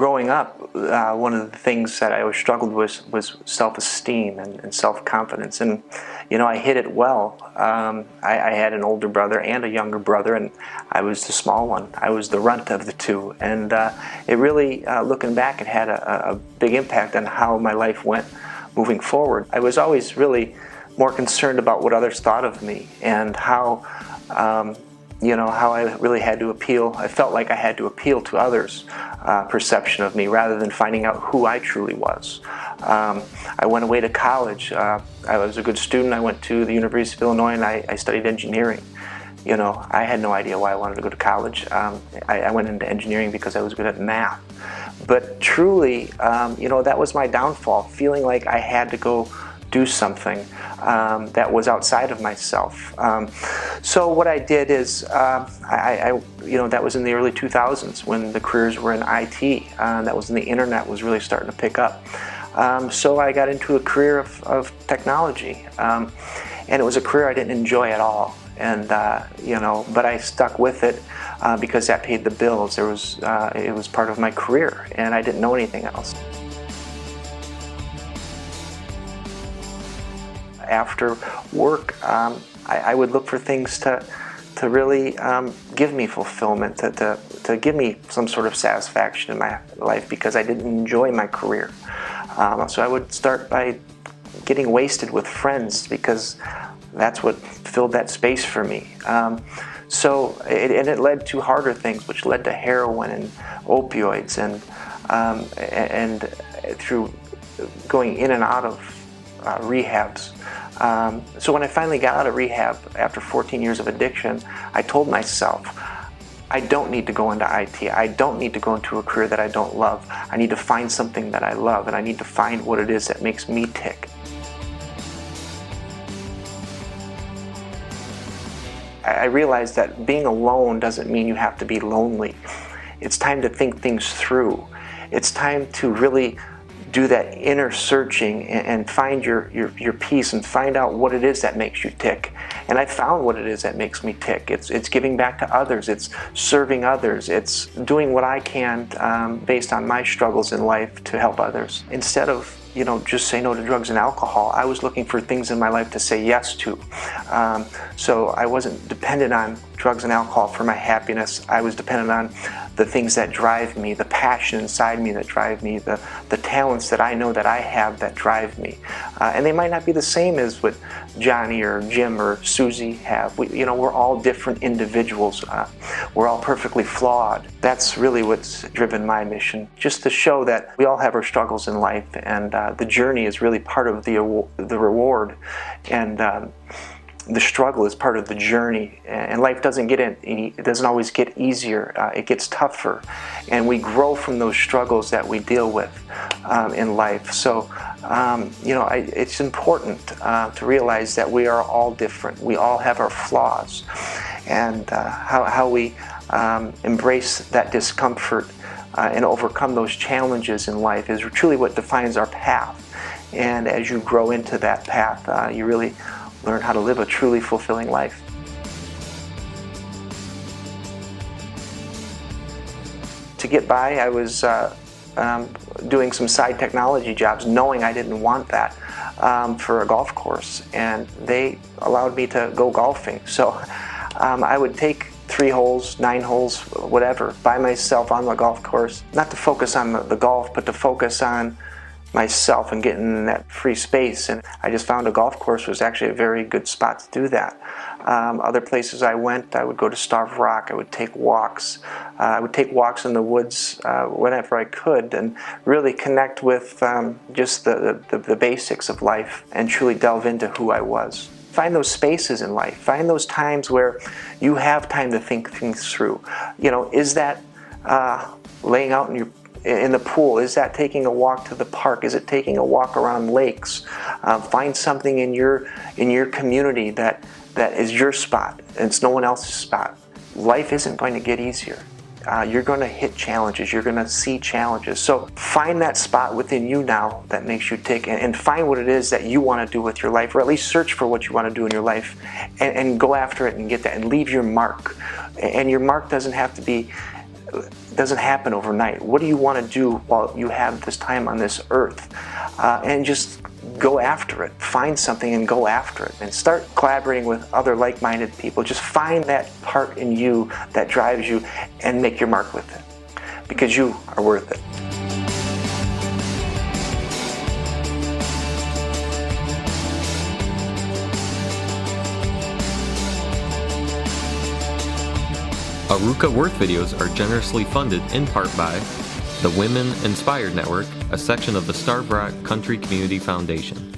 Growing up, one of the things that I always struggled with was self-esteem and self-confidence, and I hid it well. I had an older brother and a younger brother, and I was the small one. I was the runt of the two, and it really, looking back, it had a big impact on how my life went moving forward. I was always really more concerned about what others thought of me and how how I really had to appeal. I felt like I had to appeal to others' perception of me rather than finding out who I truly was. I went away to college. I was a good student. I went to the University of Illinois and I studied engineering. I had no idea why I wanted to go to college. I went into engineering because I was good at math. But truly, that was my downfall, feeling like I had to go do something that was outside of myself. So what I did is, that was in the early 2000s when the careers were in IT. That was when the internet was really starting to pick up. So I got into a career of technology, and it was a career I didn't enjoy at all. And but I stuck with it because that paid the bills. It was part of my career, and I didn't know anything else. After work, I would look for things to really give me fulfillment, to give me some sort of satisfaction in my life, because I didn't enjoy my career. So I would start by getting wasted with friends, because that's what filled that space for me. So it led to harder things, which led to heroin and opioids, and through going in and out of rehabs. So when I finally got out of rehab after 14 years of addiction, I told myself, I don't need to go into IT. I don't need to go into a career that I don't love. I need to find something that I love, and I need to find what it is that makes me tick. I realized that being alone doesn't mean you have to be lonely. It's time to think things through. It's time to really do that inner searching and find your peace and find out what it is that makes you tick. And I found what it is that makes me tick. It's giving back to others. It's serving others. It's doing what I can based on my struggles in life to help others. Instead of just say no to drugs and alcohol, I was looking for things in my life to say yes to. So I wasn't dependent on drugs and alcohol for my happiness. I was dependent on the things that drive me, the passion inside me that drive me, the talents that I know that I have that drive me. And they might not be the same as what Johnny or Jim or Susie have. We're all different individuals. We're all perfectly flawed. That's really what's driven my mission, just to show that we all have our struggles in life, and the journey is really part of the reward, and the struggle is part of the journey. And life doesn't always get easier. It gets tougher, and we grow from those struggles that we deal with in life. So it's important to realize that we are all different. We all have our flaws, and how we embrace that discomfort and overcome those challenges in life is truly what defines our path. And as you grow into that path, you really learn how to live a truly fulfilling life. To get by, I was doing some side technology jobs, knowing I didn't want that, for a golf course, and they allowed me to go golfing. So I would take 3 holes, 9 holes, whatever, by myself on the golf course, not to focus on the golf, but to focus on myself and getting in that free space. And I just found a golf course was actually a very good spot to do that. Other places I went, I would go to Starved Rock. I would take walks. I would take walks in the woods whenever I could, and really connect with just the basics of life and truly delve into who I was. Find those spaces in life. Find those times where you have time to think things through. Is that laying out in the pool? Is that taking a walk to the park? Is it taking a walk around lakes? Find something in your community that is your spot, and it's no one else's spot. Life isn't going to get easier. You're going to hit challenges. You're going to see challenges. So find that spot within you now that makes you tick, and find what it is that you want to do with your life, or at least search for what you want to do in your life, and go after it and get that, and leave your mark. And your mark doesn't have to be doesn't happen overnight. What do you want to do while you have this time on this earth? And just go after it. Find something and go after it. And start collaborating with other like-minded people. Just find that part in you that drives you and make your mark with it. Because you are worth it. Aruka Worth videos are generously funded in part by the Women Inspired Network, a section of the Starved Rock Country Community Foundation.